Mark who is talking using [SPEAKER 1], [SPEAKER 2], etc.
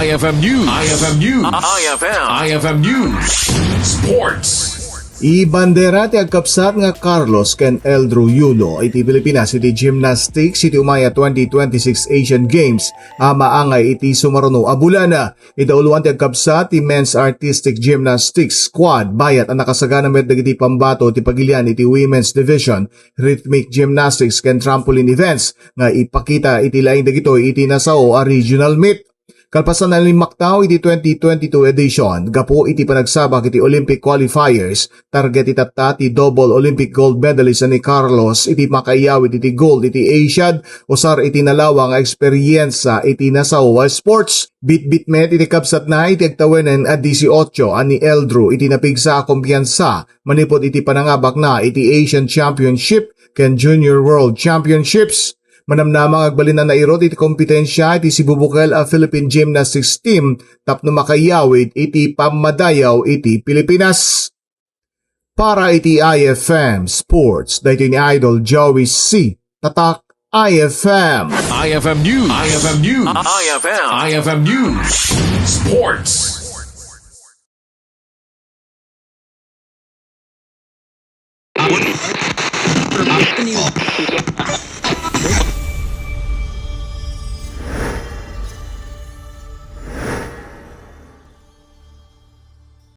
[SPEAKER 1] IFM News. IFM News. IFM News. Sports.
[SPEAKER 2] Ibandera ti agkapsat nga Carlos ken Eldro Yulo iti Pilipinas iti gymnastics iti umaya 2026 Asian Games amaangay iti sumaruno a bulana. Itauluan ti agkapsat ti Men's Artistic Gymnastics Squad bayat ang nakasagana met dagiti pambato ti pagilian iti Women's Division, Rhythmic Gymnastics ken Trampoline Events nga ipakita iti laing dagitoy iti nasao a regional meet. Kalpasan na limaktaw iti 2022 edition, gapo iti panagsabak iti Olympic qualifiers, target itata ti double Olympic gold medalist ni Carlos iti makaiyawit iti gold iti Asiad, usar iti nalawang eksperyensa iti nasawa sports. Bit-bit met iti kapsat na iti agtawenen at 18 ani Eldro iti napigsa a kumpiyansa, manipod iti panangabak na iti Asian Championship ken Junior World Championships. Manamnamang agbalinan na irot iti kompetensya iti sibubukel a Philippine Gymnastics Team tapno makayawid iti pamadayaw iti Pilipinas. Para iti IFM Sports, dahito ni Idol Joey C. Tatak IFM.
[SPEAKER 1] IFM News. IFM News. IFM News. Sports.